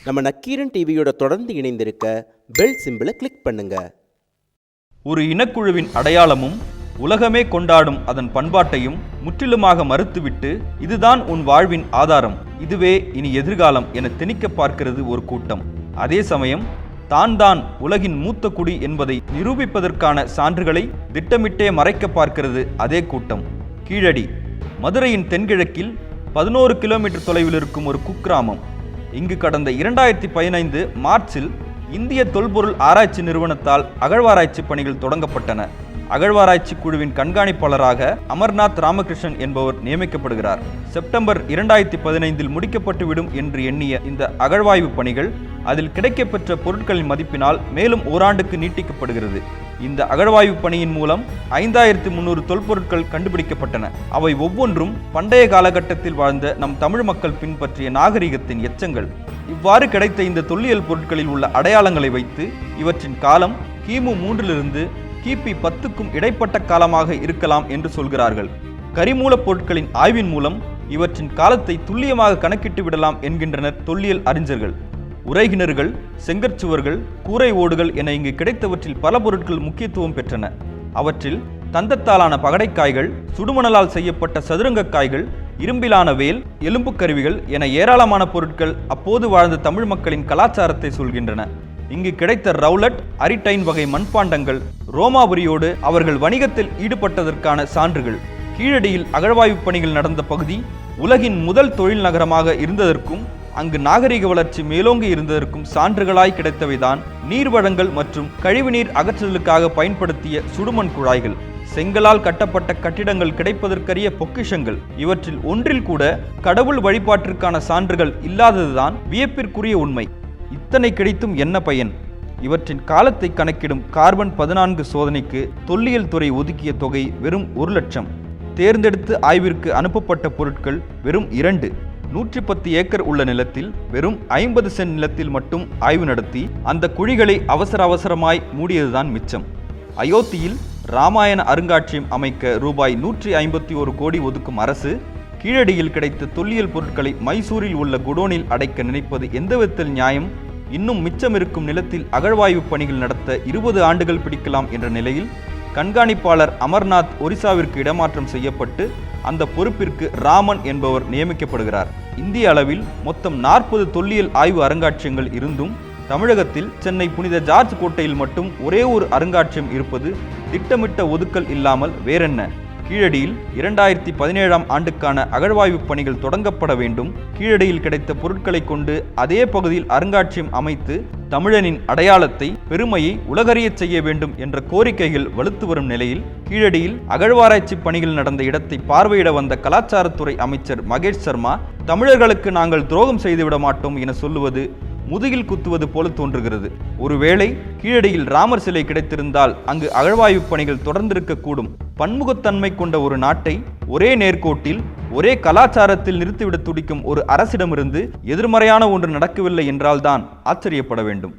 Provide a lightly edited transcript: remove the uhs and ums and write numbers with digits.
நம்ம நக்கீரன் டிவியோட தொடர்ந்து இணைந்திருக்க பெல் சிம்பிளை கிளிக் பண்ணுங்க. ஒரு இனக்குழுவின் அடையாளமும் உலகமே கொண்டாடும் அதன் பண்பாட்டையும் முற்றிலுமாக மறுத்துவிட்டு இதுதான் உன் வாழ்வின் ஆதாரம், இதுவே இனி எதிர்காலம் என திணிக்க பார்க்கிறது ஒரு கூட்டம். அதே சமயம் தான் உலகின் மூத்த குடி என்பதை நிரூபிப்பதற்கான சான்றுகளை திட்டமிட்டே மறைக்க பார்க்கிறது அதே கூட்டம். கீழடி மதுரையின் தென்கிழக்கில் 11 கிலோமீட்டர் தொலைவில் இருக்கும் ஒரு குக்கிராமம். இங்கு கடந்த 2015 மார்ச்சில் இந்திய தொல்பொருள் ஆராய்ச்சி நிறுவனத்தால் அகழ்வாராய்ச்சி பணிகள் தொடங்கப்பட்டன. அகழ்வாராய்ச்சி குழுவின் கண்காணிப்பாளராக அமர்நாத் ராமகிருஷ்ணன் என்பவர் நியமிக்கப்படுகிறார். செப்டம்பர் 2015 முடிக்கப்பட்டுவிடும் என்று எண்ணிய இந்த அகழ்வாய்வு பணிகள் அதில் கிடைக்கப்பெற்ற பொருட்களின் மதிப்பினால் மேலும் ஓராண்டுக்கு நீட்டிக்கப்படுகிறது. இந்த அகழ்வாய்வு பணியின் மூலம் 5300 தொல்பொருட்கள் கண்டுபிடிக்கப்பட்டன. அவை ஒவ்வொன்றும் பண்டைய காலகட்டத்தில் வாழ்ந்த நம் தமிழ் மக்கள் பின்பற்றிய நாகரிகத்தின் எச்சங்கள். இவ்வாறு கிடைத்த இந்த தொல்லியல் பொருட்களில் உள்ள அடையாளங்களை வைத்து இவற்றின் காலம் கிமு 3 கிபி 10க்கும் இடைப்பட்ட காலமாக இருக்கலாம் என்று சொல்கிறார்கள். கரிமூலப் பொருட்களின் ஆய்வின் மூலம் இவற்றின் காலத்தை துல்லியமாக கணக்கிட்டு விடலாம் என்கின்றனர் தொல்லியல் அறிஞர்கள். உரைகிணறுகள், செங்கற்சுவர்கள், கூரை ஓடுகள் என இங்கு கிடைத்தவற்றில் பல பொருட்கள் முக்கியத்துவம் பெற்றன. அவற்றில் தந்தத்தாலான பகடைக்காய்கள், சுடுமணலால் செய்யப்பட்ட சதுரங்கக்காய்கள், இரும்பிலான வேல், எலும்பு கருவிகள் என ஏராளமான பொருட்கள் அப்போது வாழ்ந்த தமிழ் மக்களின் கலாச்சாரத்தை சொல்கின்றன. இங்கு கிடைத்த ரவுலட், அரிட்டைன் வகை மண்பாண்டங்கள் ரோமாபுரியோடு அவர்கள் வணிகத்தில் ஈடுபட்டதற்கான சான்றுகள். கீழடியில் அகழ்வாய்வு பணிகள் நடந்த பகுதி உலகின் முதல் தொழில் நகரமாக இருந்ததற்கும் அங்கு நாகரிக வளர்ச்சி மேலோங்கி இருந்ததற்கும் சான்றுகளாய் கிடைத்தவைதான் நீர்வழங்கல் மற்றும் கழிவுநீர் அகற்றுதலுக்காக பயன்படுத்திய சுடுமண் குழாய்கள், செங்கலால் கட்டப்பட்ட கட்டிடங்கள் கிடைப்பதற்கரிய பொக்கிஷங்கள். இவற்றில் ஒன்றில் கூட கடவுள் வழிபாட்டிற்கான சான்றுகள் இல்லாததுதான் வியப்பிற்குரிய உண்மை. இத்தனை கிடைத்தும் என்ன பயன்? இவற்றின் காலத்தை கணக்கிடும் கார்பன் 14 சோதனைக்கு தொல்லியல் துறை ஒதுக்கிய தொகை வெறும் 1 லட்சம். தேர்ந்தெடுத்து ஆய்விற்கு அனுப்பப்பட்ட பொருட்கள் வெறும் 2. 110 ஏக்கர் உள்ள நிலத்தில் வெறும் 50 சென்ட் நிலத்தில் மட்டும் ஆய்வு நடத்தி அந்த குழிகளை அவசரமாய் மூடியதுதான் மிச்சம். அயோத்தியில் ராமாயண அருங்காட்சியகம் அமைக்க ரூபாய் 151 கோடி ஒதுக்கும் அரசு கீழடியில் கிடைத்த தொல்லியல் பொருட்களை மைசூரில் உள்ள குடோனில் அடைக்க நினைப்பது எந்த விதத்தில் நியாயம்? இன்னும் மிச்சம் இருக்கும் நிலத்தில் அகழ்வாய்வு பணிகள் நடத்த 20 ஆண்டுகள் பிடிக்கலாம் என்ற நிலையில் கண்காணிப்பாளர் அமர்நாத் ஒரிசாவிற்கு இடமாற்றம் செய்யப்பட்டு அந்த பொறுப்பிற்கு ராமன் என்பவர் நியமிக்கப்படுகிறார். இந்திய அளவில் மொத்தம் 40 தொல்லியல் ஆய்வு அருங்காட்சியகங்கள் இருந்தும் தமிழகத்தில் சென்னை புனித ஜார்ஜ் கோட்டையில் மட்டும் ஒரே ஒரு அருங்காட்சியகம் இருப்பது திட்டமிட்ட ஒதுக்கல் இல்லாமல் வேறென்ன? கீழடியில் 2017ஆம் ஆண்டுக்கான அகழ்வாய்வு பணிகள் தொடங்கப்பட வேண்டும். கீழடியில் கிடைத்த பொருட்களை கொண்டு அதே பகுதியில் அருங்காட்சியகம் அமைத்து தமிழனின் அடையாளத்தை, பெருமையை உலகறிய செய்ய வேண்டும் என்ற கோரிக்கைகள் வலுத்து வரும் நிலையில் கீழடியில் அகழ்வாராய்ச்சி பணிகள் நடந்த இடத்தை பார்வையிட வந்த கலாச்சாரத்துறை அமைச்சர் மகேஷ் சர்மா தமிழர்களுக்கு நாங்கள் துரோகம் செய்துவிட மாட்டோம் என சொல்லுவது முதுகில் குத்துவது போல தோன்றுகிறது. ஒருவேளை கீழடியில் ராமர் சிலை கிடைத்திருந்தால் அங்கு அகழ்வாய்வு பணிகள் தொடர்ந்திருக்கக்கூடும். பன்முகத்தன்மை கொண்ட ஒரு நாட்டை ஒரே நேர்கோட்டில் ஒரே கலாச்சாரத்தில் நிறுத்திவிட துடிக்கும் ஒரு அரசிடமிருந்து எதிர்மறையான ஒன்று நடக்கவில்லை என்றால்தான் ஆச்சரியப்பட வேண்டும்.